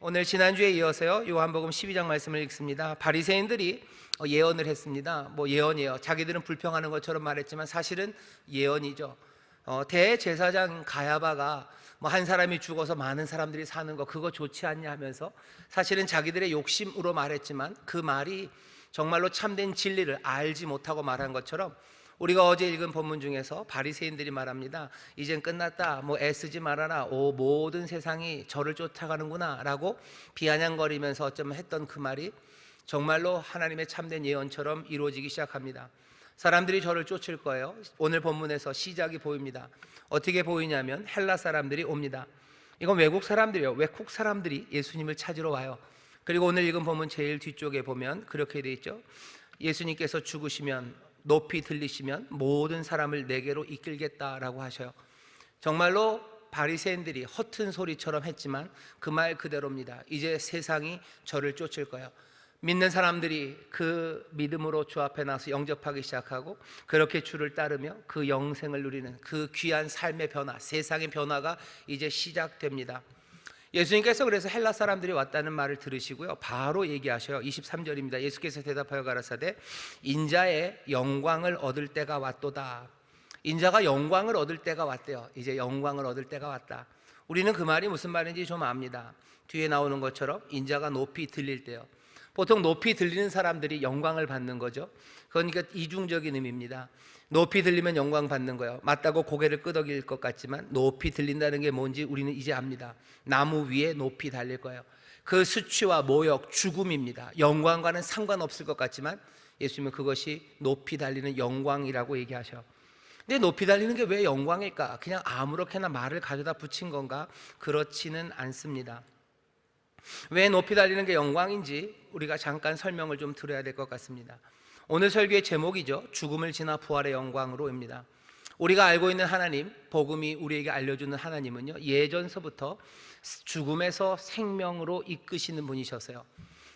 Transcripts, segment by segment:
오늘 지난주에 이어서요 요한복음 12장 말씀을 읽습니다. 바리새인들이 예언을 했습니다. 예언이에요. 자기들은 불평하는 것처럼 말했지만 사실은 예언이죠. 대제사장 가야바가 한 사람이 죽어서 많은 사람들이 사는 거 그거 좋지 않냐 하면서 사실은 자기들의 욕심으로 말했지만 그 말이 정말로 참된 진리를 알지 못하고 말한 것처럼 우리가 어제 읽은 본문 중에서 바리새인들이 말합니다. 이젠 끝났다. 애쓰지 말아라. 모든 세상이 저를 쫓아가는구나 라고 비아냥거리면서 어쩌면 했던 그 말이 정말로 하나님의 참된 예언처럼 이루어지기 시작합니다. 사람들이 저를 쫓을 거예요. 오늘 본문에서 시작이 보입니다. 어떻게 보이냐면 헬라 사람들이 옵니다. 이건 외국 사람들이에요. 외국 사람들이 예수님을 찾으러 와요. 그리고 오늘 읽은 본문 제일 뒤쪽에 보면 그렇게 돼 있죠. 예수님께서 죽으시면 높이 들리시면 모든 사람을 내게로 이끌겠다라고 하셔요. 정말로 바리새인들이 허튼 소리처럼 했지만 그 말 그대로입니다. 이제 세상이 저를 쫓을 거예요. 믿는 사람들이 그 믿음으로 주 앞에 나서 영접하기 시작하고 그렇게 주를 따르며 그 영생을 누리는 그 귀한 삶의 변화, 세상의 변화가 이제 시작됩니다. 예수님께서 그래서 헬라 사람들이 왔다는 말을 들으시고요 바로 얘기하셔요. 23절입니다. 예수께서 대답하여 가라사대 인자의 영광을 얻을 때가 왔도다. 인자가 영광을 얻을 때가 왔대요. 이제 영광을 얻을 때가 왔다. 우리는 그 말이 무슨 말인지 좀 압니다. 뒤에 나오는 것처럼 인자가 높이 들릴 때요. 보통 높이 들리는 사람들이 영광을 받는 거죠. 그러니까 이중적인 의미입니다. 높이 들리면 영광 받는 거예요. 맞다고 고개를 끄덕일 것 같지만 높이 들린다는 게 뭔지 우리는 이제 압니다. 나무 위에 높이 달릴 거예요. 그 수치와 모욕, 죽음입니다. 영광과는 상관없을 것 같지만 예수님은 그것이 높이 달리는 영광이라고 얘기하셔. 근데 높이 달리는 게 왜 영광일까? 그냥 아무렇게나 말을 가져다 붙인 건가? 그렇지는 않습니다. 왜 높이 달리는 게 영광인지 우리가 잠깐 설명을 좀 드려야 될 것 같습니다. 오늘 설교의 제목이죠. 죽음을 지나 부활의 영광으로입니다. 우리가 알고 있는 하나님, 복음이 우리에게 알려주는 하나님은요 예전서부터 죽음에서 생명으로 이끄시는 분이셨어요.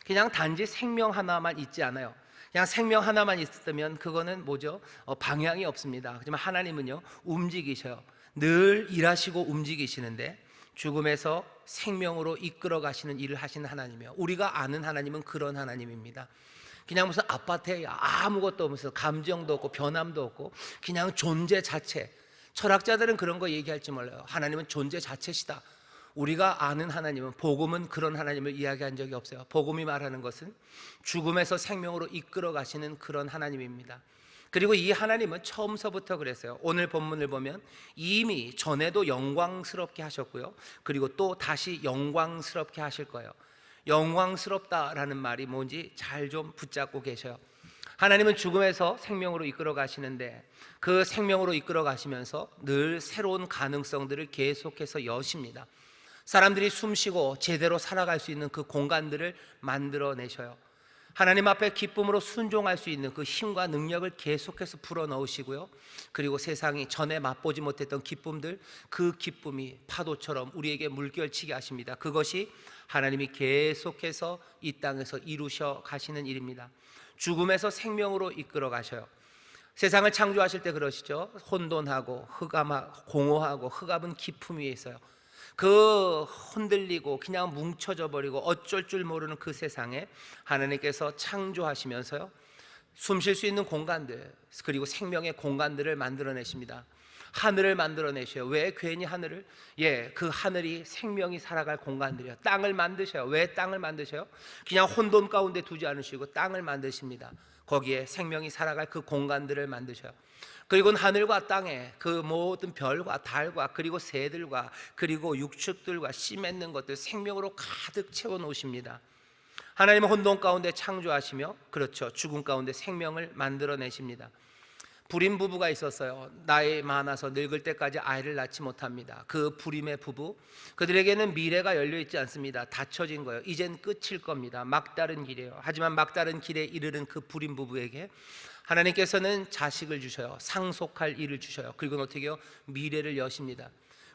그냥 단지 생명 하나만 있지 않아요. 그냥 생명 하나만 있으면 그거는 뭐죠? 방향이 없습니다. 하지만 하나님은요 움직이셔요. 늘 일하시고 움직이시는데 죽음에서 생명으로 이끌어 가시는 일을 하시는 하나님이에요. 우리가 아는 하나님은 그런 하나님입니다. 그냥 무슨 아파트에 아무것도 없으면서 감정도 없고 변함도 없고 그냥 존재 자체. 철학자들은 그런 거 얘기할지 몰라요. 하나님은 존재 자체시다. 우리가 아는 하나님은, 복음은 그런 하나님을 이야기한 적이 없어요. 복음이 말하는 것은 죽음에서 생명으로 이끌어 가시는 그런 하나님입니다. 그리고 이 하나님은 처음서부터 그랬어요. 오늘 본문을 보면 이미 전에도 영광스럽게 하셨고요 그리고 또 다시 영광스럽게 하실 거예요. 영광스럽다라는 말이 뭔지 잘 좀 붙잡고 계셔요. 하나님은 죽음에서 생명으로 이끌어 가시는데 그 생명으로 이끌어 가시면서 늘 새로운 가능성들을 계속해서 여십니다. 사람들이 숨쉬고 제대로 살아갈 수 있는 그 공간들을 만들어내셔요. 하나님 앞에 기쁨으로 순종할 수 있는 그 힘과 능력을 계속해서 불어넣으시고요 그리고 세상이 전에 맛보지 못했던 기쁨들, 그 기쁨이 파도처럼 우리에게 물결치게 하십니다. 그것이 하나님이 계속해서 이 땅에서 이루셔 가시는 일입니다. 죽음에서 생명으로 이끌어 가셔요. 세상을 창조하실 때 그러시죠. 혼돈하고 공허하고 흑암은 기품 위에 있어요. 그 흔들리고 그냥 뭉쳐져 버리고 어쩔 줄 모르는 그 세상에 하나님께서 창조하시면서요 숨 쉴 수 있는 공간들 그리고 생명의 공간들을 만들어내십니다. 하늘을 만들어내셔요. 왜 괜히 하늘을? 그 하늘이 생명이 살아갈 공간들이에요. 땅을 만드셔요. 왜 땅을 만드셔요? 그냥 혼돈 가운데 두지 않으시고 땅을 만드십니다. 거기에 생명이 살아갈 그 공간들을 만드셔요. 그리고 하늘과 땅에 그 모든 별과 달과 그리고 새들과 그리고 육축들과 씨 맺는 것들 생명으로 가득 채워 놓으십니다. 하나님은 혼돈 가운데 창조하시며 그렇죠 죽음 가운데 생명을 만들어내십니다. 불임 부부가 있었어요. 나이 많아서 늙을 때까지 아이를 낳지 못합니다. 그 불임의 부부, 그들에게는 미래가 열려있지 않습니다. 닫혀진 거예요. 이젠 끝일 겁니다. 막다른 길이에요. 하지만 막다른 길에 이르는 그 불임 부부에게 하나님께서는 자식을 주셔요. 상속할 일을 주셔요. 그리고 어떻게 해요? 미래를 여십니다.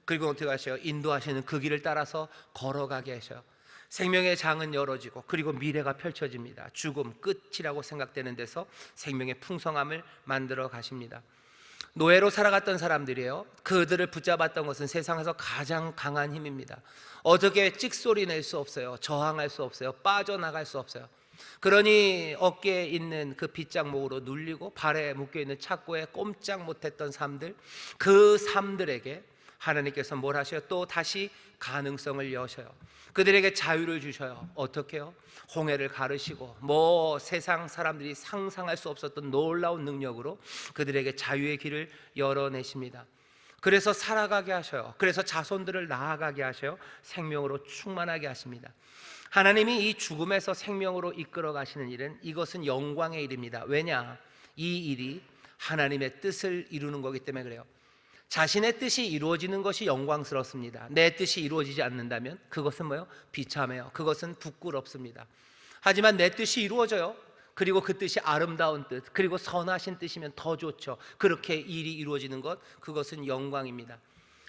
그리고 어떻게 하셔요? 인도하시는 그 길을 따라서 걸어가게 하셔요. 생명의 장은 열어지고 그리고 미래가 펼쳐집니다. 죽음 끝이라고 생각되는 데서 생명의 풍성함을 만들어 가십니다. 노예로 살아갔던 사람들이에요. 그들을 붙잡았던 것은 세상에서 가장 강한 힘입니다. 어떻게 찍소리 낼 수 없어요. 저항할 수 없어요. 빠져나갈 수 없어요. 그러니 어깨에 있는 그 빗장목으로 눌리고 발에 묶여있는 착고에 꼼짝 못했던 삶들, 그 삶들에게 하나님께서 뭘 하셔요? 또 다시 가능성을 여셔요. 그들에게 자유를 주셔요. 어떻게 해요? 홍해를 가르시고 세상 사람들이 상상할 수 없었던 놀라운 능력으로 그들에게 자유의 길을 열어내십니다. 그래서 살아가게 하셔요. 그래서 자손들을 나아가게 하셔요. 생명으로 충만하게 하십니다. 하나님이 이 죽음에서 생명으로 이끌어 가시는 일은, 이것은 영광의 일입니다. 왜냐? 이 일이 하나님의 뜻을 이루는 거기 때문에 그래요. 자신의 뜻이 이루어지는 것이 영광스럽습니다. 내 뜻이 이루어지지 않는다면 그것은 뭐예요? 비참해요. 그것은 부끄럽습니다. 하지만 내 뜻이 이루어져요. 그리고 그 뜻이 아름다운 뜻, 그리고 선하신 뜻이면 더 좋죠. 그렇게 일이 이루어지는 것, 그것은 영광입니다.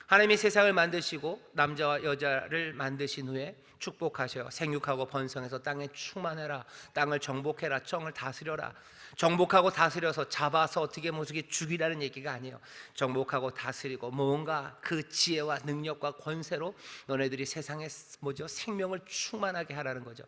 하나님이 세상을 만드시고 남자와 여자를 만드신 후에 축복하셔요. 생육하고 번성해서 땅에 충만해라. 땅을 정복해라. 땅을 다스려라. 정복하고 다스려서 잡아서 어떻게 죽이라는 얘기가 아니에요. 정복하고 다스리고 뭔가 그 지혜와 능력과 권세로 너네들이 세상에 생명을 충만하게 하라는 거죠.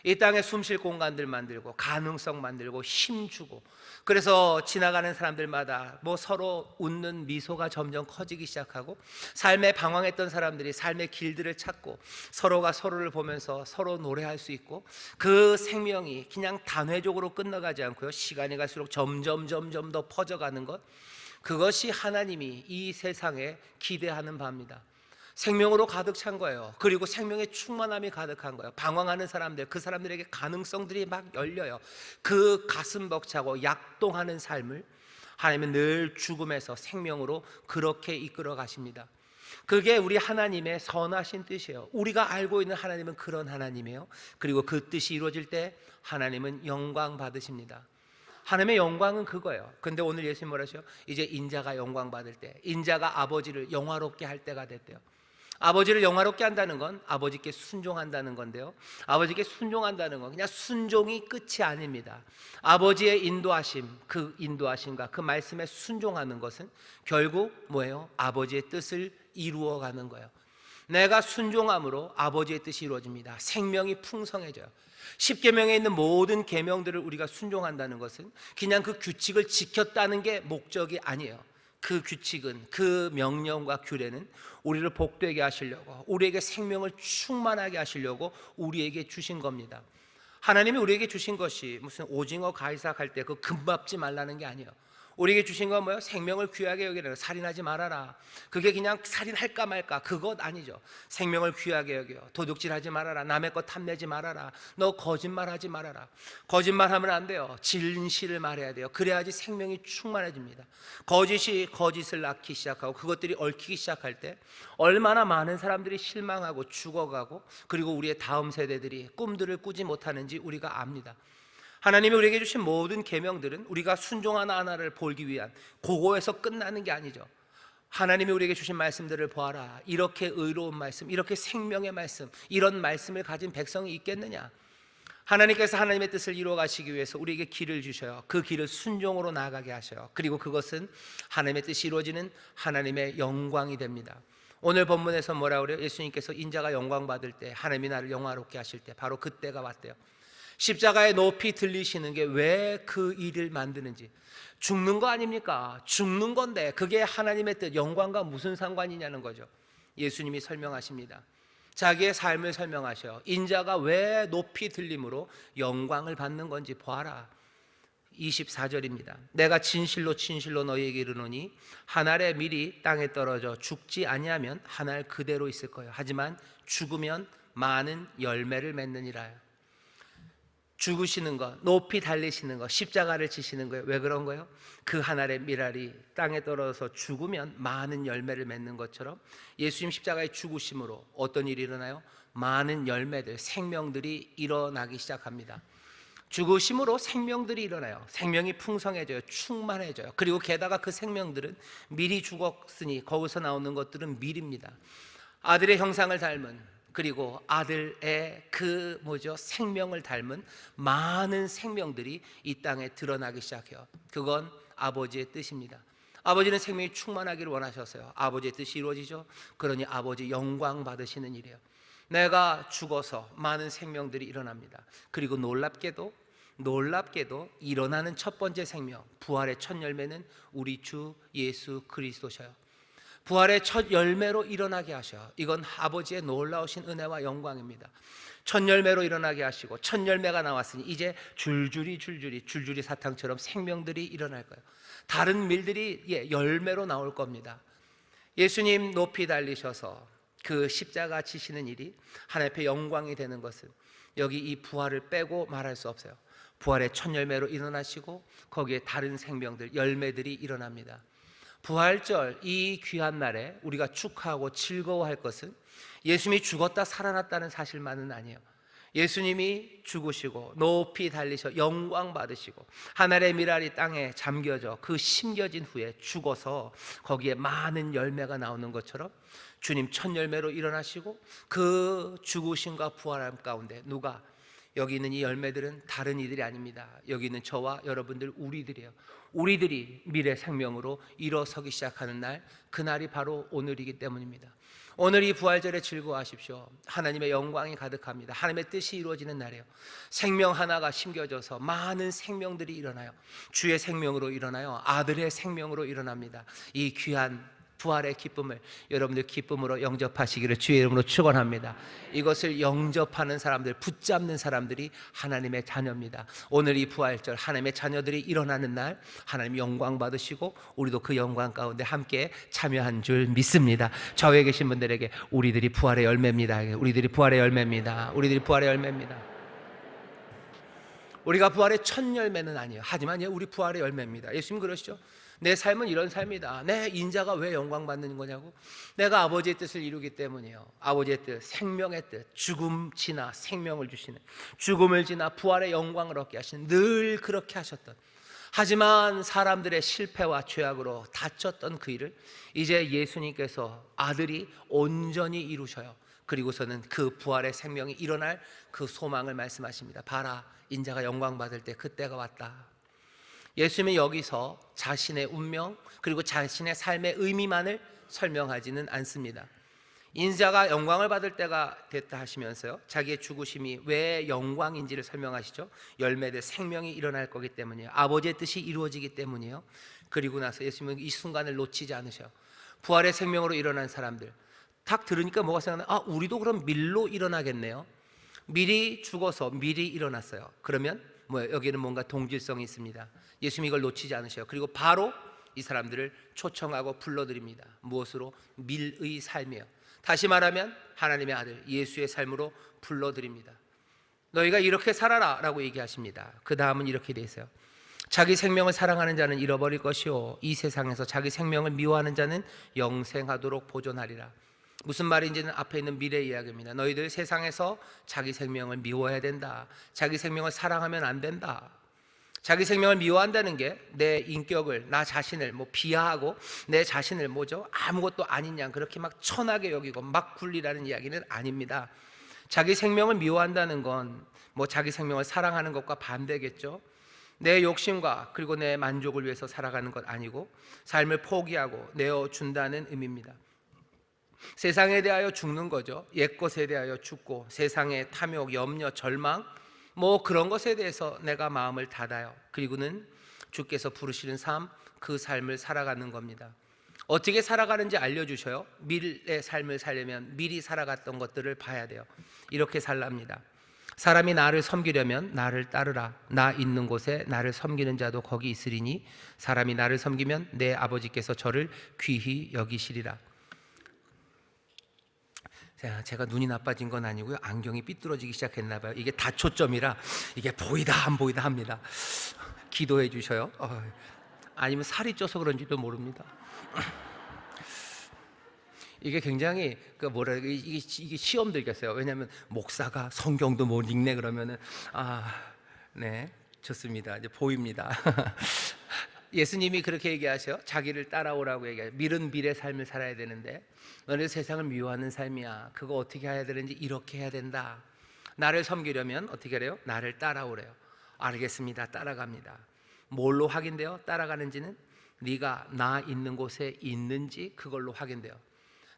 이 땅에 숨쉴 공간들 만들고 가능성 만들고 힘주고, 그래서 지나가는 사람들마다 서로 웃는 미소가 점점 커지기 시작하고, 삶에 방황했던 사람들이 삶의 길들을 찾고 서로가 서로를 보면서 서로 노래할 수 있고, 그 생명이 그냥 단회적으로 끝나가지 않고요, 시간이 갈수록 점점 더 퍼져가는 것, 그것이 하나님이 이 세상에 기대하는 바입니다. 생명으로 가득 찬 거예요. 그리고 생명의 충만함이 가득한 거예요. 방황하는 사람들, 그 사람들에게 가능성들이 막 열려요. 그 가슴 벅차고 약동하는 삶을 하나님은 늘 죽음에서 생명으로 그렇게 이끌어 가십니다. 그게 우리 하나님의 선하신 뜻이에요. 우리가 알고 있는 하나님은 그런 하나님이에요. 그리고 그 뜻이 이루어질 때 하나님은 영광 받으십니다. 하나님의 영광은 그거예요. 근데 오늘 예수님 뭐라 하셔요? 이제 인자가 영광 받을 때, 인자가 아버지를 영화롭게 할 때가 됐대요. 아버지를 영화롭게 한다는 건 아버지께 순종한다는 건데요, 아버지께 순종한다는 건 그냥 순종이 끝이 아닙니다. 아버지의 인도하심, 그 인도하심과 그 말씀에 순종하는 것은 결국 뭐예요? 아버지의 뜻을 이루어가는 거예요. 내가 순종함으로 아버지의 뜻이 이루어집니다. 생명이 풍성해져요. 십계명에 있는 모든 계명들을 우리가 순종한다는 것은 그냥 그 규칙을 지켰다는 게 목적이 아니에요. 그 규칙은, 그 명령과 규례는 우리를 복되게 하시려고, 우리에게 생명을 충만하게 하시려고 우리에게 주신 겁니다. 하나님이 우리에게 주신 것이 무슨 오징어 가이삭할 때 그 금밥지 말라는 게 아니에요. 우리에게 주신 건 뭐예요? 생명을 귀하게 여기라. 살인하지 말아라. 그게 그냥 살인할까 말까 그것 아니죠. 생명을 귀하게 여겨. 도둑질하지 말아라. 남의 것 탐내지 말아라. 너 거짓말하지 말아라. 거짓말하면 안 돼요. 진실을 말해야 돼요. 그래야지 생명이 충만해집니다. 거짓이 거짓을 낳기 시작하고 그것들이 얽히기 시작할 때 얼마나 많은 사람들이 실망하고 죽어가고, 그리고 우리의 다음 세대들이 꿈들을 꾸지 못하는지 우리가 압니다. 하나님이 우리에게 주신 모든 계명들은 우리가 순종하나 하나를 보기 위한, 그거에서 끝나는 게 아니죠. 하나님이 우리에게 주신 말씀들을 보아라. 이렇게 의로운 말씀, 이렇게 생명의 말씀, 이런 말씀을 가진 백성이 있겠느냐? 하나님께서 하나님의 뜻을 이루어 가시기 위해서 우리에게 길을 주셔요. 그 길을 순종으로 나아가게 하셔요. 그리고 그것은 하나님의 뜻이 이루어지는 하나님의 영광이 됩니다. 오늘 본문에서 뭐라고 그래요? 예수님께서 인자가 영광 받을 때, 하나님이 나를 영화롭게 하실 때, 바로 그때가 왔대요. 십자가에 높이 들리시는 게 왜 그 일을 만드는지. 죽는 거 아닙니까? 죽는 건데 그게 하나님의 뜻, 영광과 무슨 상관이냐는 거죠. 예수님이 설명하십니다. 자기의 삶을 설명하셔요. 인자가 왜 높이 들림으로 영광을 받는 건지 보아라. 24절입니다. 내가 진실로 진실로 너희에게 이르노니 한 알의 밀이 땅에 떨어져 죽지 아니하면 한 알 그대로 있을 거예요. 하지만 죽으면 많은 열매를 맺느니라. 죽으시는 것, 높이 달리시는 것, 십자가를 지시는 거예요. 왜 그런 거예요? 그 한 알의 밀알이 땅에 떨어져서 죽으면 많은 열매를 맺는 것처럼 예수님 십자가의 죽으심으로 어떤 일이 일어나요? 많은 열매들, 생명들이 일어나기 시작합니다. 죽으심으로 생명들이 일어나요. 생명이 풍성해져요. 충만해져요. 그리고 게다가 그 생명들은 밀이 죽었으니 거기서 나오는 것들은 밀입니다. 아들의 형상을 닮은, 그리고 아들의 생명을 닮은 많은 생명들이 이 땅에 드러나기 시작해요. 그건 아버지의 뜻입니다. 아버지는 생명이 충만하기를 원하셨어요. 아버지의 뜻이 이루어지죠. 그러니 아버지 영광 받으시는 일이에요. 내가 죽어서 많은 생명들이 일어납니다. 그리고 놀랍게도 일어나는 첫 번째 생명, 부활의 첫 열매는 우리 주 예수 그리스도셔요. 부활의 첫 열매로 일어나게 하셔. 이건 아버지의 놀라우신 은혜와 영광입니다. 첫 열매로 일어나게 하시고, 첫 열매가 나왔으니 이제 줄줄이 사탕처럼 생명들이 일어날 거예요. 다른 밀들이 열매로 나올 겁니다. 예수님 높이 달리셔서 그 십자가 지시는 일이 하나님 앞에 영광이 되는 것은 여기 이 부활을 빼고 말할 수 없어요. 부활의 첫 열매로 일어나시고 거기에 다른 생명들, 열매들이 일어납니다. 부활절 이 귀한 날에 우리가 축하하고 즐거워할 것은 예수님이 죽었다 살아났다는 사실만은 아니에요. 예수님이 죽으시고 높이 달리셔 영광 받으시고 하늘의 미랄이 땅에 잠겨져 그 심겨진 후에 죽어서 거기에 많은 열매가 나오는 것처럼 주님 첫 열매로 일어나시고 그 죽으심과 부활함 가운데 누가, 여기 있는 이 열매들은 다른 이들이 아닙니다. 여기 있는 저와 여러분들 우리들이에요. 우리들이 미래 생명으로 일어서기 시작하는 날, 그날이 바로 오늘이기 때문입니다. 오늘 이 부활절에 즐거워하십시오. 하나님의 영광이 가득합니다. 하나님의 뜻이 이루어지는 날이에요. 생명 하나가 심겨져서 많은 생명들이 일어나요. 주의 생명으로 일어나요. 아들의 생명으로 일어납니다. 이 귀한 부활의 기쁨을 여러분들 기쁨으로 영접하시기를 주의 이름으로 축원합니다. 이것을 영접하는 사람들, 붙잡는 사람들이 하나님의 자녀입니다. 오늘 이 부활절 하나님의 자녀들이 일어나는 날 하나님 영광 받으시고 우리도 그 영광 가운데 함께 참여한 줄 믿습니다. 좌우에 계신 분들에게 우리들이 부활의 열매입니다. 우리들이 부활의 열매입니다. 우리들이 부활의 열매입니다. 우리가 부활의 첫 열매는 아니에요. 하지만 우리 부활의 열매입니다. 예수님 그러시죠. 내 삶은 이런 삶이다. 내 인자가 왜 영광 받는 거냐고? 내가 아버지의 뜻을 이루기 때문이에요. 아버지의 뜻, 생명의 뜻, 죽음 지나 생명을 주시는, 죽음을 지나 부활의 영광을 얻게 하시는, 늘 그렇게 하셨던, 하지만 사람들의 실패와 죄악으로 다쳤던 그 일을 이제 예수님께서 아들이 온전히 이루셔요. 그리고서는 그 부활의 생명이 일어날 그 소망을 말씀하십니다. 봐라, 인자가 영광 받을 때 그때가 왔다. 예수님은 여기서 자신의 운명 그리고 자신의 삶의 의미만을 설명하지는 않습니다. 인자가 영광을 받을 때가 됐다 하시면서요, 자기의 죽으심이 왜 영광인지를 설명하시죠. 열매들 생명이 일어날 거기 때문이에요. 아버지의 뜻이 이루어지기 때문이에요. 그리고 나서 예수님은 이 순간을 놓치지 않으셔요. 부활의 생명으로 일어난 사람들 딱 들으니까 뭐가 생각나요? 우리도 그럼 밀로 일어나겠네요. 미리 죽어서 미리 일어났어요. 그러면 여기는 뭔가 동질성이 있습니다. 예수님이 이걸 놓치지 않으셔요. 그리고 바로 이 사람들을 초청하고 불러드립니다. 무엇으로? 밀의 삶이에요. 다시 말하면 하나님의 아들 예수의 삶으로 불러드립니다. 너희가 이렇게 살아라 라고 얘기하십니다. 그 다음은 이렇게 돼 있어요. 자기 생명을 사랑하는 자는 잃어버릴 것이요 이 세상에서 자기 생명을 미워하는 자는 영생하도록 보존하리라. 무슨 말인지는 앞에 있는 미래 이야기입니다. 너희들 세상에서 자기 생명을 미워해야 된다. 자기 생명을 사랑하면 안 된다. 자기 생명을 미워한다는 게 내 인격을, 나 자신을 비하하고 내 자신을 아무것도 아닌 양 그렇게 막 천하게 여기고 막 굴리라는 이야기는 아닙니다. 자기 생명을 미워한다는 건 자기 생명을 사랑하는 것과 반대겠죠. 내 욕심과 그리고 내 만족을 위해서 살아가는 것 아니고 삶을 포기하고 내어준다는 의미입니다. 세상에 대하여 죽는 거죠. 옛것에 대하여 죽고 세상의 탐욕, 염려, 절망 그런 것에 대해서 내가 마음을 닫아요. 그리고는 주께서 부르시는 삶, 그 삶을 살아가는 겁니다. 어떻게 살아가는지 알려주셔요. 미래의 삶을 살려면 미리 살아갔던 것들을 봐야 돼요. 이렇게 살랍니다. 사람이 나를 섬기려면 나를 따르라. 나 있는 곳에 나를 섬기는 자도 거기 있으리니 사람이 나를 섬기면 내 아버지께서 저를 귀히 여기시리라. 제가 눈이 나빠진 건 아니고요, 안경이 삐뚤어지기 시작했나 봐요. 이게 다초점이라 이게 보이다 안 보이다 합니다. 기도해 주셔요. 아니면 살이 쪄서 그런지도 모릅니다. 이게 굉장히 이게 시험 들겠어요. 왜냐하면 목사가 성경도 못 읽네 그러면은 네, 좋습니다. 이제 보입니다. 예수님이 그렇게 얘기하셔. 자기를 따라오라고 얘기해요. 밀은 밀의 삶을 살아야 되는데 너네 세상을 미워하는 삶이야. 그거 어떻게 해야 되는지 이렇게 해야 된다. 나를 섬기려면 어떻게 해요? 나를 따라오래요. 알겠습니다. 따라갑니다. 뭘로 확인돼요? 따라가는지는 네가 나 있는 곳에 있는지 그걸로 확인돼요.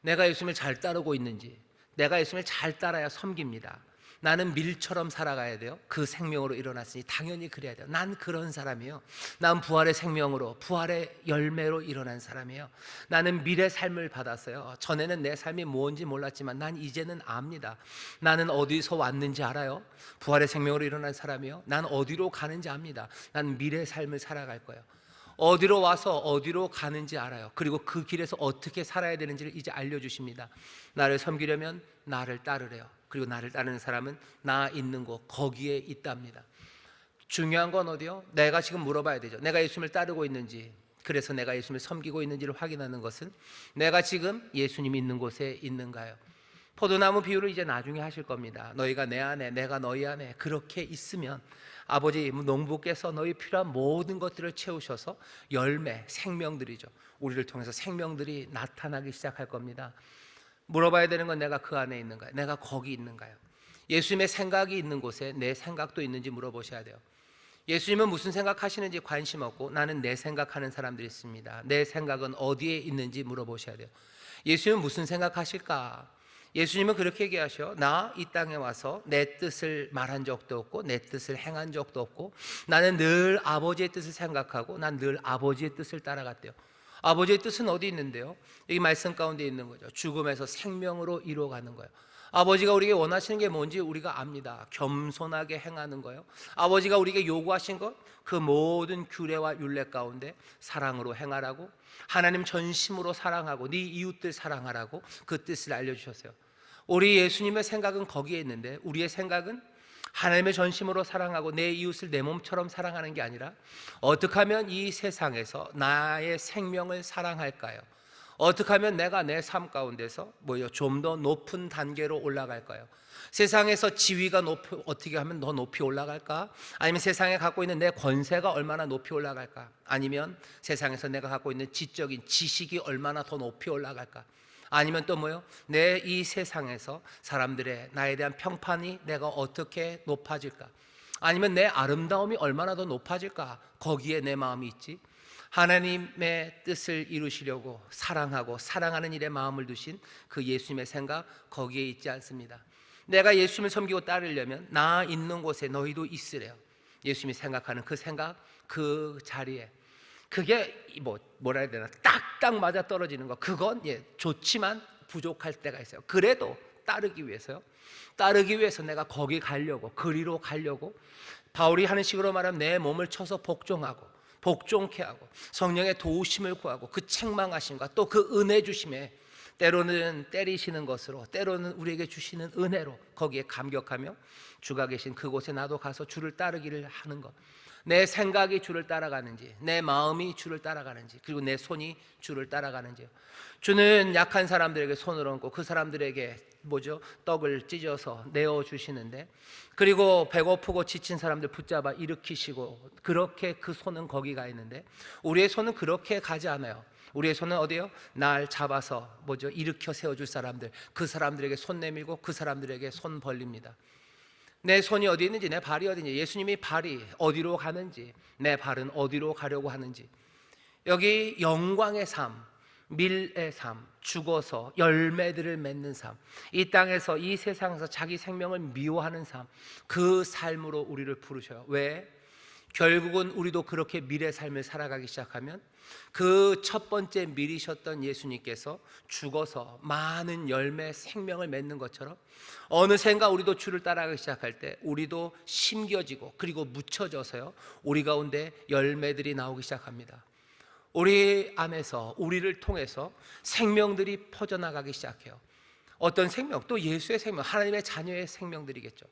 내가 예수님을 잘 따르고 있는지. 내가 예수님을 잘 따라야 섬깁니다. 나는 밀처럼 살아가야 돼요. 그 생명으로 일어났으니 당연히 그래야 돼요. 난 그런 사람이에요. 난 부활의 생명으로, 부활의 열매로 일어난 사람이에요. 나는 밀의 삶을 받았어요. 전에는 내 삶이 뭔지 몰랐지만 난 이제는 압니다. 나는 어디서 왔는지 알아요. 부활의 생명으로 일어난 사람이에요. 난 어디로 가는지 압니다. 난 밀의 삶을 살아갈 거예요. 어디로 와서 어디로 가는지 알아요. 그리고 그 길에서 어떻게 살아야 되는지를 이제 알려주십니다. 나를 섬기려면 나를 따르래요. 그리고 나를 따르는 사람은 나 있는 곳 거기에 있답니다. 중요한 건 어디요? 내가 지금 물어봐야 되죠. 내가 예수님을 따르고 있는지, 그래서 내가 예수님을 섬기고 있는지를 확인하는 것은 내가 지금 예수님이 있는 곳에 있는가요? 포도나무 비유를 이제 나중에 하실 겁니다. 너희가 내 안에, 내가 너희 안에 그렇게 있으면 아버지 농부께서 너희 필요한 모든 것들을 채우셔서 열매, 생명들이죠. 우리를 통해서 생명들이 나타나기 시작할 겁니다. 물어봐야 되는 건 내가 그 안에 있는가요? 내가 거기 있는가요? 예수님의 생각이 있는 곳에 내 생각도 있는지 물어보셔야 돼요. 예수님은 무슨 생각하시는지 관심 없고 나는 내 생각하는 사람들이 있습니다. 내 생각은 어디에 있는지 물어보셔야 돼요. 예수님은 무슨 생각하실까? 예수님은 그렇게 얘기하셔. 나 이 땅에 와서 내 뜻을 말한 적도 없고 내 뜻을 행한 적도 없고 나는 늘 아버지의 뜻을 생각하고 난 늘 아버지의 뜻을 따라갔대요. 아버지의 뜻은 어디 있는데요? 여기 말씀 가운데 있는 거죠. 죽음에서 생명으로 이루어가는 거예요. 아버지가 우리에게 원하시는 게 뭔지 우리가 압니다. 겸손하게 행하는 거예요. 아버지가 우리에게 요구하신 것, 그 모든 규례와 율례 가운데 사랑으로 행하라고, 하나님 전심으로 사랑하고 네 이웃들 사랑하라고 그 뜻을 알려주셨어요. 우리 예수님의 생각은 거기에 있는데 우리의 생각은 하나님의 전심으로 사랑하고 내 이웃을 내 몸처럼 사랑하는 게 아니라 어떻게 하면 이 세상에서 나의 생명을 사랑할까요? 어떻게 하면 내가 내 삶 가운데서 좀 더 높은 단계로 올라갈까요? 세상에서 지위가 어떻게 하면 더 높이 올라갈까? 아니면 세상에 갖고 있는 내 권세가 얼마나 높이 올라갈까? 아니면 세상에서 내가 갖고 있는 지적인 지식이 얼마나 더 높이 올라갈까? 아니면 또 내 이 세상에서 사람들의 나에 대한 평판이 내가 어떻게 높아질까? 아니면 내 아름다움이 얼마나 더 높아질까? 거기에 내 마음이 있지. 하나님의 뜻을 이루시려고 사랑하고 사랑하는 일에 마음을 두신 그 예수님의 생각 거기에 있지 않습니다. 내가 예수님을 섬기고 따르려면 나 있는 곳에 너희도 있으래요. 예수님이 생각하는 그 생각, 그 자리에. 그게 뭐라 해야 되나, 딱딱 맞아 떨어지는 거, 그건 좋지만 부족할 때가 있어요. 그래도 따르기 위해서요. 따르기 위해서 내가 거기 가려고, 그리로 가려고, 바울이 하는 식으로 말하면 내 몸을 쳐서 복종케 하고 성령의 도우심을 구하고 그 책망하심과 또 그 은혜 주심에, 때로는 때리시는 것으로, 때로는 우리에게 주시는 은혜로 거기에 감격하며 주가 계신 그곳에 나도 가서 주를 따르기를 하는 것. 내 생각이 주를 따라가는지, 내 마음이 주를 따라가는지, 그리고 내 손이 주를 따라가는지요. 주는 약한 사람들에게 손을 얹고 그 사람들에게 떡을 찢어서 내어주시는데, 그리고 배고프고 지친 사람들 붙잡아 일으키시고, 그렇게 그 손은 거기 가 있는데 우리의 손은 그렇게 가지 않아요. 우리의 손은 어디요? 날 잡아서 일으켜 세워줄 사람들, 그 사람들에게 손 내밀고 그 사람들에게 손 벌립니다. 내 손이 어디 있는지, 내 발이 어디 있는지, 예수님이 발이 어디로 가는지, 내 발은 어디로 가려고 하는지. 여기 영광의 삶, 밀의 삶, 죽어서 열매들을 맺는 삶, 이 땅에서 이 세상에서 자기 생명을 미워하는 삶, 그 삶으로 우리를 부르셔요. 왜? 결국은 우리도 그렇게 밀의 삶을 살아가기 시작하면 그 첫 번째 밀이셨던 예수님께서 죽어서 많은 열매, 생명을 맺는 것처럼 어느샌가 우리도 주를 따라가기 시작할 때 우리도 심겨지고 그리고 묻혀져서요, 우리 가운데 열매들이 나오기 시작합니다. 우리 안에서, 우리를 통해서 생명들이 퍼져나가기 시작해요. 어떤 생명? 또 예수의 생명, 하나님의 자녀의 생명들이겠죠.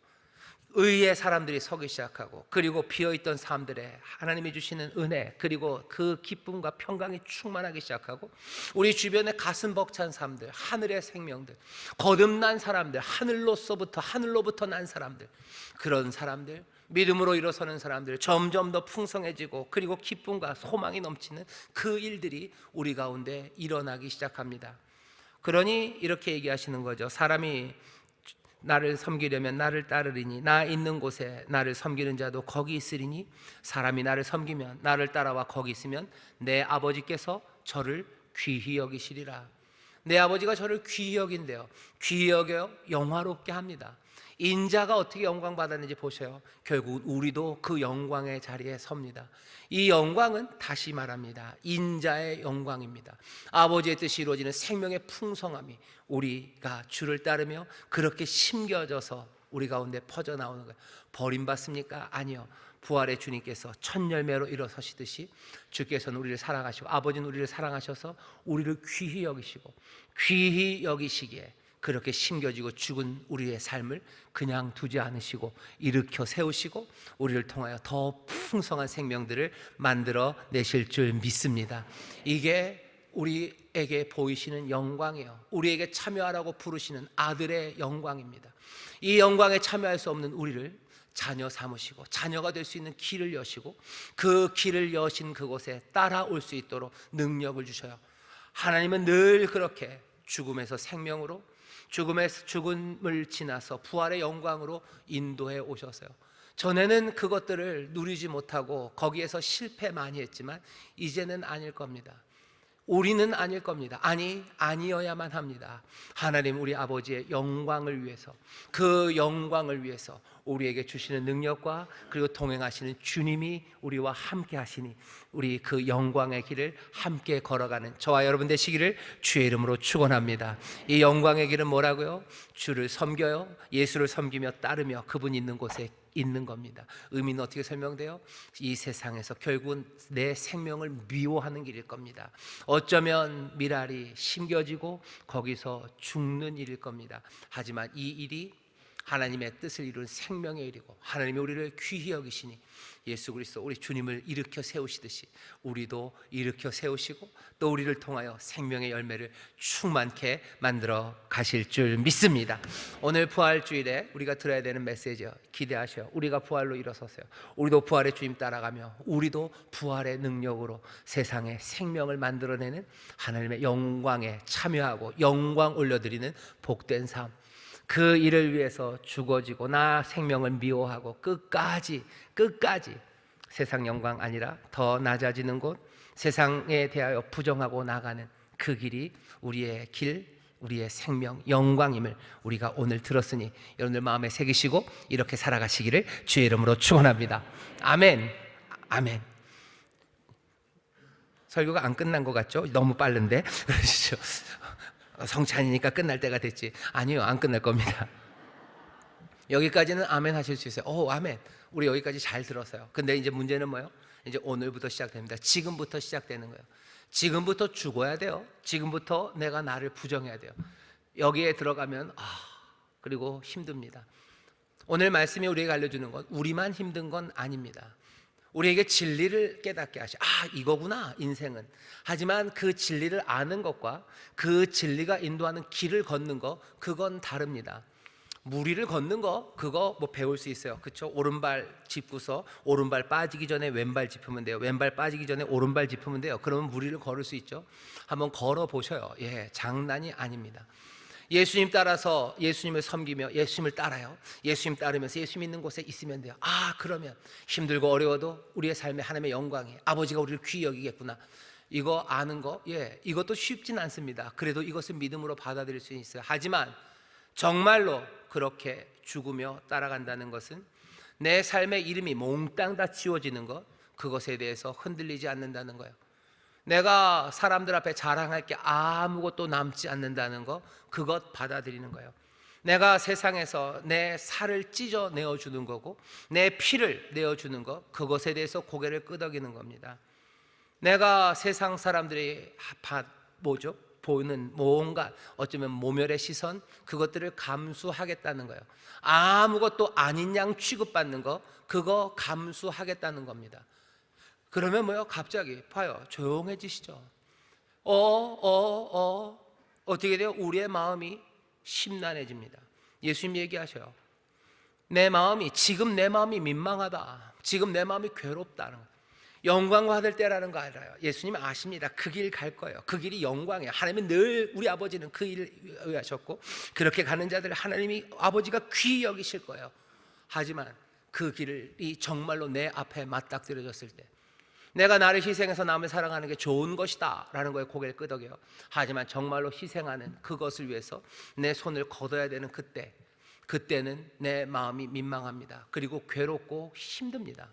의의 사람들이 서기 시작하고, 그리고 비어있던 삶들에 하나님이 주시는 은혜, 그리고 그 기쁨과 평강이 충만하기 시작하고, 우리 주변에 가슴 벅찬 사람들, 하늘의 생명들, 거듭난 사람들, 하늘로부터 난 사람들, 그런 사람들, 믿음으로 일어서는 사람들, 점점 더 풍성해지고 그리고 기쁨과 소망이 넘치는 그 일들이 우리 가운데 일어나기 시작합니다. 그러니 이렇게 얘기하시는 거죠. 사람이 나를 섬기려면 나를 따르리니 나 있는 곳에 나를 섬기는 자도 거기 있으리니 사람이 나를 섬기면 나를 따라와 거기 있으면 내 아버지께서 저를 귀히 여기시리라. 내 아버지가 저를 귀히 여긴대요. 귀히 여겨 영화롭게 합니다. 인자가 어떻게 영광 받았는지 보세요. 결국 우리도 그 영광의 자리에 섭니다. 이 영광은 다시 말합니다, 인자의 영광입니다. 아버지의 뜻이 이루어지는 생명의 풍성함이 우리가 주를 따르며 그렇게 심겨져서 우리 가운데 퍼져나오는 거예요. 버림받습니까? 아니요. 부활의 주님께서 첫 열매로 일어서시듯이 주께서는 우리를 사랑하시고 아버지는 우리를 사랑하셔서 우리를 귀히 여기시고 귀히 여기시기에 그렇게 심겨지고 죽은 우리의 삶을 그냥 두지 않으시고 일으켜 세우시고 우리를 통하여 더 풍성한 생명들을 만들어 내실 줄 믿습니다. 이게 우리에게 보이시는 영광이에요. 우리에게 참여하라고 부르시는 아들의 영광입니다. 이 영광에 참여할 수 없는 우리를 자녀 삼으시고 자녀가 될 수 있는 길을 여시고 그 길을 여신 그곳에 따라올 수 있도록 능력을 주셔요. 하나님은 늘 그렇게 죽음에서 생명으로, 죽음을 지나서 부활의 영광으로 인도해 오셨어요. 전에는 그것들을 누리지 못하고 거기에서 실패 많이 했지만 이제는 아닐 겁니다. 우리는 아닐 겁니다. 아니어야만 합니다. 하나님 우리 아버지의 영광을 위해서, 그 영광을 위해서 우리에게 주시는 능력과 그리고 동행하시는 주님이 우리와 함께 하시니 우리 그 영광의 길을 함께 걸어가는 저와 여러분 되시기를 주의 이름으로 축원합니다. 이 영광의 길은 뭐라고요? 주를 섬겨요. 예수를 섬기며 따르며 그분 있는 곳에 있는 겁니다. 의미는 어떻게 설명돼요? 이 세상에서 결국은 내 생명을 미워하는 길일 겁니다. 어쩌면 미랄이 심겨지고 거기서 죽는 일일 겁니다. 하지만 이 일이 하나님의 뜻을 이룬 생명의 일이고 하나님이 우리를 귀히 여기시니 예수 그리스도 우리 주님을 일으켜 세우시듯이 우리도 일으켜 세우시고 또 우리를 통하여 생명의 열매를 충만케 만들어 가실 줄 믿습니다. 오늘 부활주일에 우리가 들어야 되는 메시지요, 기대하셔요. 우리가 부활로 일어섰어요. 우리도 부활의 주님 따라가며 우리도 부활의 능력으로 세상에 생명을 만들어내는 하나님의 영광에 참여하고 영광 올려드리는 복된 삶, 그 일을 위해서 죽어지고 나 생명을 미워하고 끝까지 세상 영광 아니라 더 낮아지는 곳, 세상에 대하여 부정하고 나가는 그 길이 우리의 길, 우리의 생명, 영광임을 우리가 오늘 들었으니 여러분들 마음에 새기시고 이렇게 살아가시기를 주의 이름으로 축원합니다. 아멘. 아멘. 설교가 안 끝난 것 같죠? 너무 빠른데 그러시죠? 성찬이니까 끝날 때가 됐지. 아니요, 안 끝날 겁니다. 여기까지는 아멘 하실 수 있어요. 오, 아멘. 우리 여기까지 잘 들었어요. 근데 이제 문제는 뭐예요? 이제 오늘부터 시작됩니다. 지금부터 시작되는 거예요. 지금부터 죽어야 돼요. 지금부터 내가 나를 부정해야 돼요. 여기에 들어가면 그리고 힘듭니다. 오늘 말씀이 우리에게 알려주는 건 우리만 힘든 건 아닙니다. 우리에게 진리를 깨닫게 하시. 이거구나 인생은. 하지만 그 진리를 아는 것과 그 진리가 인도하는 길을 걷는 것, 그건 다릅니다. 무리를 걷는 거 그거 뭐 배울 수 있어요. 그렇죠? 오른발 짚고서 오른발 빠지기 전에 왼발 짚으면 돼요. 왼발 빠지기 전에 오른발 짚으면 돼요. 그러면 무리를 걸을 수 있죠. 한번 걸어 보셔요. 장난이 아닙니다. 예수님 따라서 예수님을 섬기며 예수님을 따라요. 예수님 따르면서 예수님 있는 곳에 있으면 돼요. 그러면 힘들고 어려워도 우리의 삶에 하나님의 영광이, 아버지가 우리를 귀히 여기겠구나, 이거 아는 거, 이것도 쉽진 않습니다. 그래도 이것을 믿음으로 받아들일 수 있어요. 하지만 정말로 그렇게 죽으며 따라간다는 것은 내 삶의 이름이 몽땅 다 지워지는 것, 그것에 대해서 흔들리지 않는다는 거예요. 내가 사람들 앞에 자랑할 게 아무것도 남지 않는다는 거, 그것 받아들이는 거예요. 내가 세상에서 내 살을 찢어 내어주는 거고 내 피를 내어주는 것, 그것에 대해서 고개를 끄덕이는 겁니다. 내가 세상 사람들이 보는 뭔가 어쩌면 모멸의 시선, 그것들을 감수하겠다는 거예요. 아무것도 아닌 양 취급받는 거, 그거 감수하겠다는 겁니다. 그러면 뭐요? 갑자기 봐요, 조용해지시죠. 어떻게 돼요? 우리의 마음이 심란해집니다. 예수님 얘기하셔요. 지금 내 마음이 민망하다, 지금 내 마음이 괴롭다는 거예요. 영광과 받을 때라는 거 알아요. 예수님 아십니다. 그 길 갈 거예요. 그 길이 영광이에요. 하나님은 늘 우리 아버지는 그 일을 의하셨고 그렇게 가는 자들을 하나님이 아버지가 귀히 여기실 거예요. 하지만 그 길이 정말로 내 앞에 맞닥뜨려졌을 때 내가 나를 희생해서 남을 사랑하는 게 좋은 것이다 라는 거에 고개를 끄덕여요. 하지만 정말로 희생하는 그것을 위해서 내 손을 걷어야 되는 그때는 내 마음이 민망합니다. 그리고 괴롭고 힘듭니다.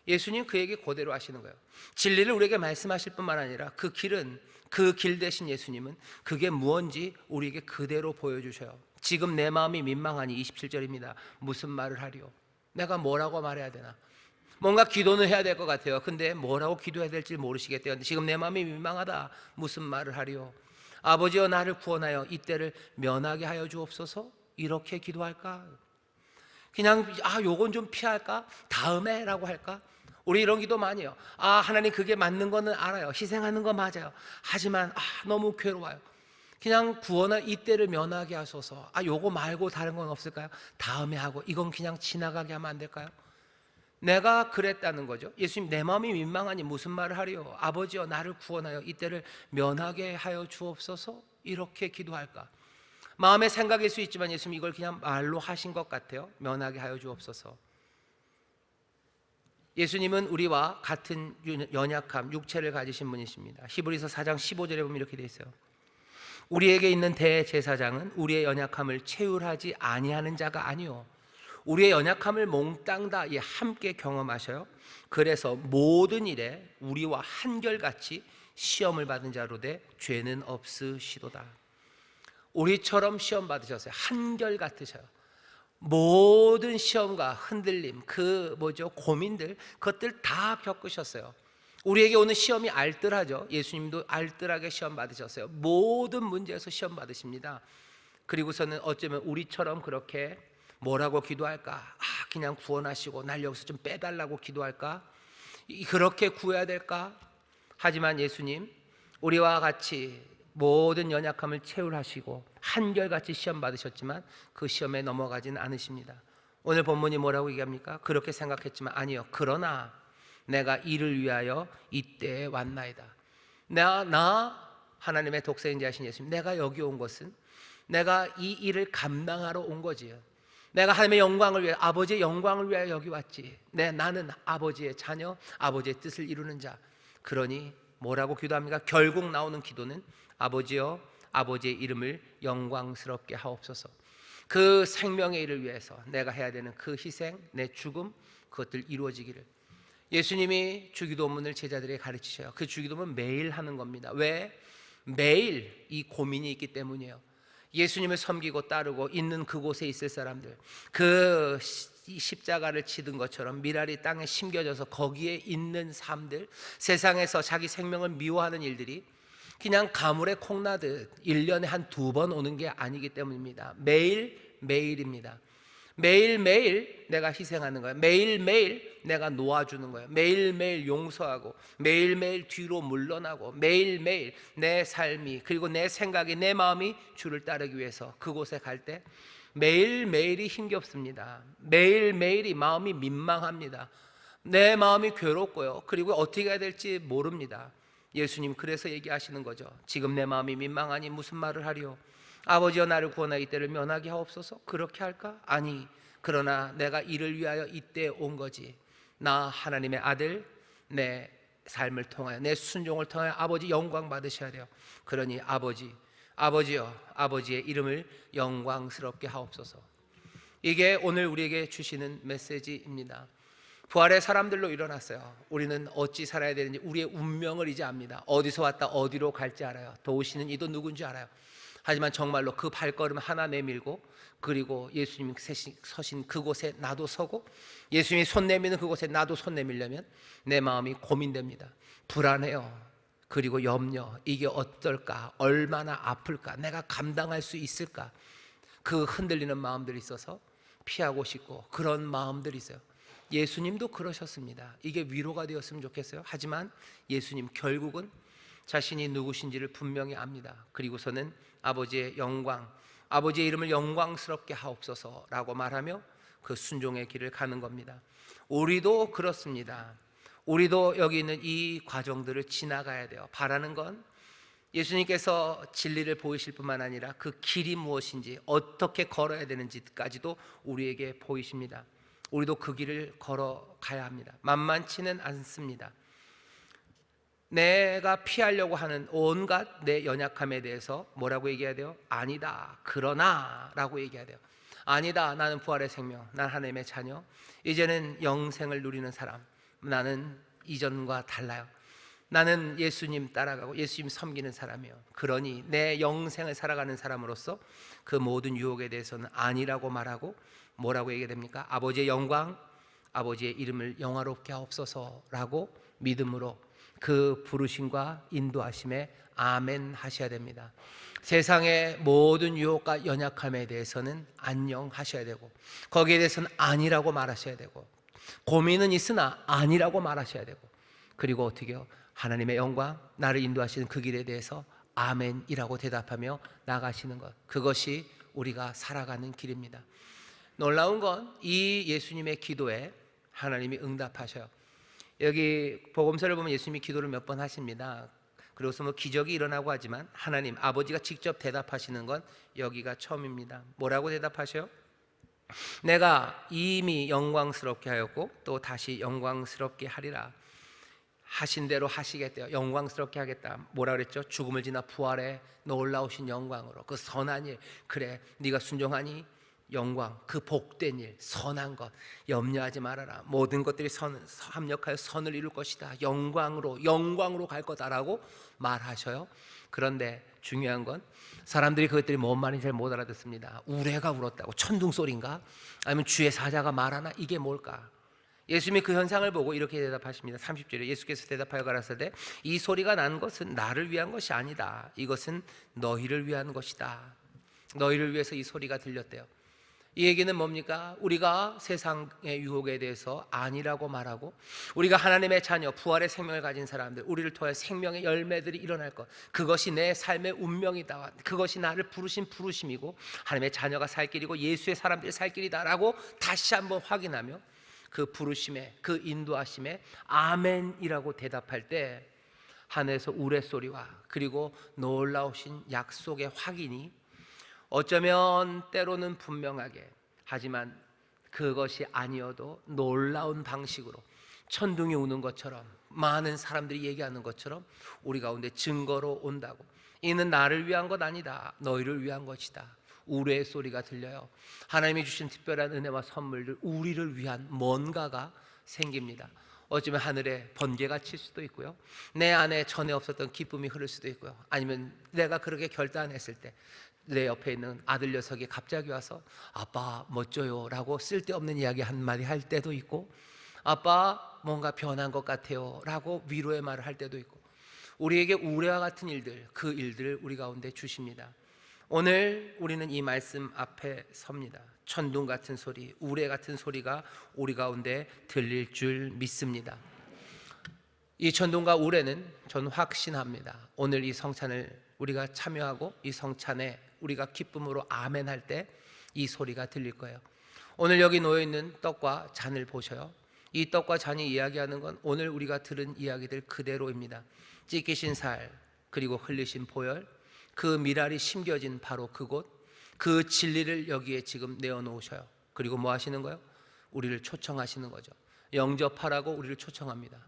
예수님 그 얘기 그대로 하시는 거예요. 진리를 우리에게 말씀하실 뿐만 아니라 그 길은, 그 길 대신 예수님은 그게 무언지 우리에게 그대로 보여주셔요. 지금 내 마음이 민망하니 27절입니다. 무슨 말을 하리요? 내가 뭐라고 말해야 되나? 뭔가 기도는 해야 될 것 같아요. 근데 뭐라고 기도해야 될지 모르시겠대요. 지금 내 마음이 민망하다. 무슨 말을 하리요? 아버지여 나를 구원하여 이때를 면하게 하여 주옵소서. 이렇게 기도할까? 그냥 요건 좀 피할까? 다음에 라고 할까? 우리 이런 기도 많이 해요. 하나님 그게 맞는 거는 알아요. 희생하는 거 맞아요. 하지만 너무 괴로워요. 그냥 구원을 이때를 면하게 하소서. 요거 말고 다른 건 없을까요? 다음에 하고 이건 그냥 지나가게 하면 안 될까요? 내가 그랬다는 거죠. 예수님 내 마음이 민망하니 무슨 말을 하리요? 아버지여 나를 구원하여 이때를 면하게 하여 주옵소서. 이렇게 기도할까? 마음의 생각일 수 있지만 예수님 이걸 그냥 말로 하신 것 같아요. 면하게 하여 주옵소서. 예수님은 우리와 같은 연약함, 육체를 가지신 분이십니다. 히브리서 4장 15절에 보면 이렇게 돼 있어요. 우리에게 있는 대제사장은 우리의 연약함을 체휼하지 아니하는 자가 아니요 우리의 연약함을 몽땅 다 함께 경험하셔요. 그래서 모든 일에 우리와 한결같이 시험을 받은 자로 돼 죄는 없으시도다. 우리처럼 시험 받으셨어요. 한결같으셔요. 모든 시험과 흔들림, 고민들, 그것들 다 겪으셨어요. 우리에게 오는 시험이 알뜰하죠. 예수님도 알뜰하게 시험 받으셨어요. 모든 문제에서 시험 받으십니다. 그리고서는 어쩌면 우리처럼 그렇게 뭐라고 기도할까? 그냥 구원하시고 날 여기서 좀 빼달라고 기도할까? 그렇게 구해야 될까? 하지만 예수님 우리와 같이 모든 연약함을 체휼하시고 한결같이 시험 받으셨지만 그 시험에 넘어가지는 않으십니다. 오늘 본문이 뭐라고 얘기합니까? 그렇게 생각했지만 아니요. 그러나 내가 이를 위하여 이때에 왔나이다. 나 하나님의 독생자이신 예수님, 내가 여기 온 것은 내가 이 일을 감당하러 온 거지요. 내가 하나님의 영광을 위해, 아버지의 영광을 위하여 여기 왔지. 나는 아버지의 자녀, 아버지의 뜻을 이루는 자. 그러니 뭐라고 기도합니까? 결국 나오는 기도는 아버지여 아버지의 이름을 영광스럽게 하옵소서. 그 생명의 일을 위해서 내가 해야 되는 그 희생, 내 죽음, 그것들 이루어지기를. 예수님이 주기도문을 제자들에게 가르치셔요. 그 주기도문 매일 하는 겁니다. 왜? 매일 이 고민이 있기 때문이에요. 예수님을 섬기고 따르고 있는 그곳에 있을 사람들, 그 십자가를 치든 것처럼 미랄이 땅에 심겨져서 거기에 있는 삶들, 세상에서 자기 생명을 미워하는 일들이 그냥 가물에 콩나듯 1년에 한 2번 오는 게 아니기 때문입니다. 매일입니다. 매일매일 내가 희생하는 거예요. 매일매일 내가 놓아주는 거예요. 매일매일 용서하고 매일매일 뒤로 물러나고 매일매일 내 삶이, 그리고 내 생각이, 내 마음이 주를 따르기 위해서 그곳에 갈 때 매일매일이 힘겹습니다. 매일매일이 마음이 민망합니다. 내 마음이 괴롭고요. 그리고 어떻게 해야 될지 모릅니다. 예수님 그래서 얘기하시는 거죠. 지금 내 마음이 민망하니 무슨 말을 하리요? 아버지여 나를 구원하여 이때를 면하게 하옵소서. 그렇게 할까? 아니, 그러나 내가 이를 위하여 이때 온 거지. 나 하나님의 아들, 내 삶을 통하여, 내 순종을 통하여 아버지 영광 받으셔야 돼요. 그러니 아버지여 아버지의 이름을 영광스럽게 하옵소서. 이게 오늘 우리에게 주시는 메시지입니다. 부활의 사람들로 일어났어요. 우리는 어찌 살아야 되는지, 우리의 운명을 이제 압니다. 어디서 왔다 어디로 갈지 알아요. 도우시는 이도 누군지 알아요. 하지만 정말로 그 발걸음 하나 내밀고, 그리고 예수님이 서신 그곳에 나도 서고, 예수님이 손 내미는 그곳에 나도 손 내밀려면 내 마음이 고민됩니다. 불안해요. 그리고 염려, 이게 어떨까? 얼마나 아플까? 내가 감당할 수 있을까? 그 흔들리는 마음들이 있어서 피하고 싶고, 그런 마음들이 있어요. 예수님도 그러셨습니다. 이게 위로가 되었으면 좋겠어요. 하지만 예수님 결국은 자신이 누구신지를 분명히 압니다. 그리고서는 아버지의 영광, 아버지의 이름을 영광스럽게 하옵소서라고 말하며 그 순종의 길을 가는 겁니다. 우리도 그렇습니다. 우리도 여기 있는 이 과정들을 지나가야 돼요. 바라는 건 예수님께서 진리를 보이실 뿐만 아니라 그 길이 무엇인지, 어떻게 걸어야 되는지까지도 우리에게 보이십니다. 우리도 그 길을 걸어가야 합니다. 만만치는 않습니다. 내가 피하려고 하는 온갖 내 연약함에 대해서 뭐라고 얘기해야 돼요? 아니다, 그러나 라고 얘기해야 돼요. 아니다, 나는 부활의 생명, 난 하나님의 자녀, 이제는 영생을 누리는 사람, 나는 이전과 달라요. 나는 예수님 따라가고 예수님 섬기는 사람이요. 그러니 내 영생을 살아가는 사람으로서 그 모든 유혹에 대해서는 아니라고 말하고 뭐라고 얘기해야 됩니까? 아버지의 영광, 아버지의 이름을 영화롭게 하옵소서라고 믿음으로 그 부르심과 인도하심에 아멘 하셔야 됩니다. 세상의 모든 유혹과 연약함에 대해서는 안녕하셔야 되고, 거기에 대해서는 아니라고 말하셔야 되고, 고민은 있으나 아니라고 말하셔야 되고, 그리고 어떻게 해요? 하나님의 영광, 나를 인도하시는 그 길에 대해서 아멘이라고 대답하며 나가시는 것, 그것이 우리가 살아가는 길입니다. 놀라운 건 이 예수님의 기도에 하나님이 응답하셔요. 여기 복음서를 보면 예수님이 기도를 몇 번 하십니다. 그래서 뭐 기적이 일어나고 하지만 하나님 아버지가 직접 대답하시는 건 여기가 처음입니다. 뭐라고 대답하셔요? 내가 이미 영광스럽게 하였고 또 다시 영광스럽게 하리라. 하신 대로 하시겠대요. 영광스럽게 하겠다. 뭐라 그랬죠? 죽음을 지나 부활에 놀라우신 영광으로, 그 선한 일, 그래 네가 순종하니 영광, 그 복된 일, 선한 것 염려하지 말아라. 모든 것들이 합력하여 선을 이룰 것이다. 영광으로 갈 거다라고 말하셔요. 그런데 중요한 건 사람들이 그것들이 뭔 말인지 잘 못 알아듣습니다. 우레가 울었다고? 천둥 소리인가? 아니면 주의 사자가 말하나? 이게 뭘까? 예수님이 그 현상을 보고 이렇게 대답하십니다. 30절에 예수께서 대답하여 가라사대 이 소리가 난 것은 나를 위한 것이 아니다. 이것은 너희를 위한 것이다. 너희를 위해서 이 소리가 들렸대요. 이 얘기는 뭡니까? 우리가 세상의 유혹에 대해서 아니라고 말하고 우리가 하나님의 자녀, 부활의 생명을 가진 사람들, 우리를 통해 생명의 열매들이 일어날 것, 그것이 내 삶의 운명이다. 그것이 나를 부르신 부르심이고 하나님의 자녀가 살 길이고 예수의 사람들이 살 길이다라고 다시 한번 확인하며 그 부르심에, 그 인도하심에 아멘이라고 대답할 때 하늘에서 우레소리와 그리고 놀라우신 약속의 확인이 어쩌면 때로는 분명하게, 하지만 그것이 아니어도 놀라운 방식으로 천둥이 우는 것처럼, 많은 사람들이 얘기하는 것처럼 우리 가운데 증거로 온다고. 이는 나를 위한 것 아니다, 너희를 위한 것이다. 우레의 소리가 들려요. 하나님이 주신 특별한 은혜와 선물들, 우리를 위한 뭔가가 생깁니다. 어쩌면 하늘에 번개가 칠 수도 있고요, 내 안에 전에 없었던 기쁨이 흐를 수도 있고요, 아니면 내가 그렇게 결단했을 때 내 옆에 있는 아들 녀석이 갑자기 와서 아빠 멋져요 라고 쓸데없는 이야기 한마디 할 때도 있고, 아빠 뭔가 변한 것 같아요 라고 위로의 말을 할 때도 있고, 우리에게 우레와 같은 일들, 그 일들을 우리 가운데 주십니다. 오늘 우리는 이 말씀 앞에 섭니다. 천둥 같은 소리, 우레 같은 소리가 우리 가운데 들릴 줄 믿습니다. 이 천둥과 우레는 전 확신합니다. 오늘 이 성찬을 우리가 참여하고 이 성찬에 우리가 기쁨으로 아멘 할 때 이 소리가 들릴 거예요. 오늘 여기 놓여있는 떡과 잔을 보셔요. 이 떡과 잔이 이야기하는 건 오늘 우리가 들은 이야기들 그대로입니다. 찢기신 살, 그리고 흘리신 보혈, 그 미랄이 심겨진 바로 그곳, 그 진리를 여기에 지금 내어놓으셔요. 그리고 뭐 하시는 거예요? 우리를 초청하시는 거죠. 영접하라고 우리를 초청합니다.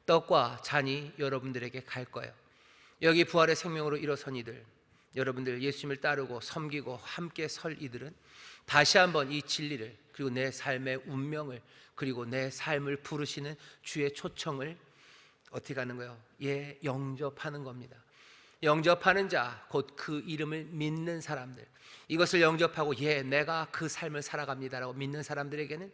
떡과 잔이 여러분들에게 갈 거예요. 여기 부활의 생명으로 일어선 이들, 여러분들 예수님을 따르고 섬기고 함께 설 이들은 다시 한번 이 진리를, 그리고 내 삶의 운명을, 그리고 내 삶을 부르시는 주의 초청을 어떻게 하는 거예요? 예, 영접하는 겁니다. 영접하는 자, 곧 그 이름을 믿는 사람들, 이것을 영접하고 예, 내가 그 삶을 살아갑니다라고 믿는 사람들에게는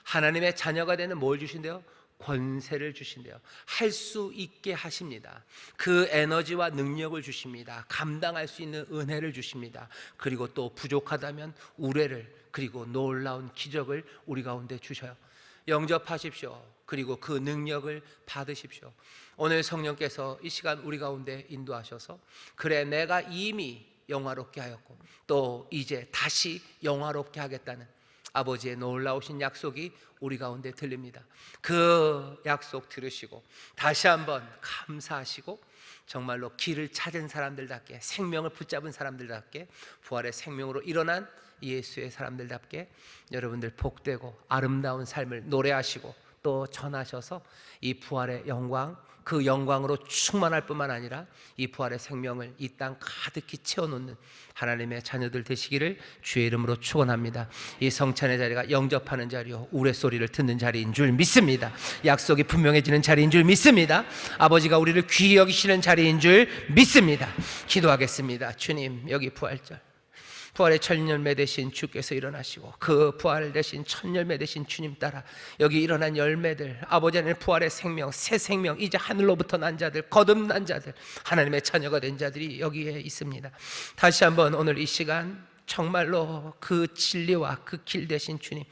하나님의 자녀가 되는 뭘 주신대요? 권세를 주신대요. 할 수 있게 하십니다. 그 에너지와 능력을 주십니다. 감당할 수 있는 은혜를 주십니다. 그리고 또 부족하다면 우레를, 그리고 놀라운 기적을 우리 가운데 주셔요. 영접하십시오. 그리고 그 능력을 받으십시오. 오늘 성령께서 이 시간 우리 가운데 인도하셔서 그래, 내가 이미 영화롭게 하였고 또 이제 다시 영화롭게 하겠다는 아버지의 놀라우신 약속이 우리 가운데 들립니다. 그 약속 들으시고 다시 한번 감사하시고 정말로 길을 찾은 사람들답게, 생명을 붙잡은 사람들답게, 부활의 생명으로 일어난 예수의 사람들답게 여러분들 복되고 아름다운 삶을 노래하시고 또 전하셔서 이 부활의 영광, 그 영광으로 충만할 뿐만 아니라 이 부활의 생명을 이 땅 가득히 채워놓는 하나님의 자녀들 되시기를 주의 이름으로 축원합니다. 이 성찬의 자리가 영접하는 자리요, 우레소리를 듣는 자리인 줄 믿습니다. 약속이 분명해지는 자리인 줄 믿습니다. 아버지가 우리를 귀히 여기시는 자리인 줄 믿습니다. 기도하겠습니다. 주님, 여기 부활절, 부활의 첫 열매 되신 주께서 일어나시고 그 부활 되신 첫 열매 되신 주님 따라 여기 일어난 열매들, 아버지 하나님 부활의 생명, 새 생명, 이제 하늘로부터 난 자들, 거듭난 자들, 하나님의 자녀가 된 자들이 여기에 있습니다. 다시 한번 오늘 이 시간 정말로 그 진리와 그 길 되신 주님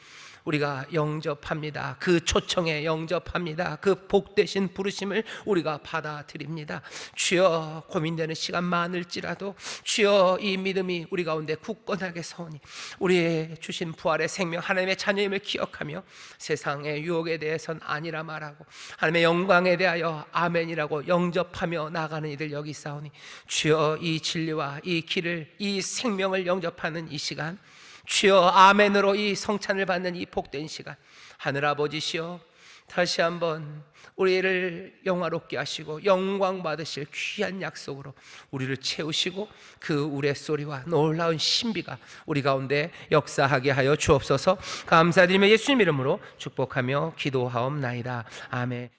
우리가 영접합니다. 그 초청에 영접합니다. 그 복되신 부르심을 우리가 받아들입니다. 주여, 고민되는 시간 많을지라도 주여, 이 믿음이 우리 가운데 굳건하게 서오니 우리의 주신 부활의 생명, 하나님의 자녀임을 기억하며 세상의 유혹에 대해서는 아니라 말하고 하나님의 영광에 대하여 아멘이라고 영접하며 나가는 이들 여기 있사오니 주여, 이 진리와 이 길을, 이 생명을 영접하는 이 시간, 주여, 아멘으로 이 성찬을 받는 이 복된 시간, 하늘아버지시여, 다시 한번 우리를 영화롭게 하시고 영광 받으실 귀한 약속으로 우리를 채우시고 그 우레소리와 놀라운 신비가 우리 가운데 역사하게 하여 주옵소서. 감사드리며 예수님 이름으로 축복하며 기도하옵나이다. 아멘.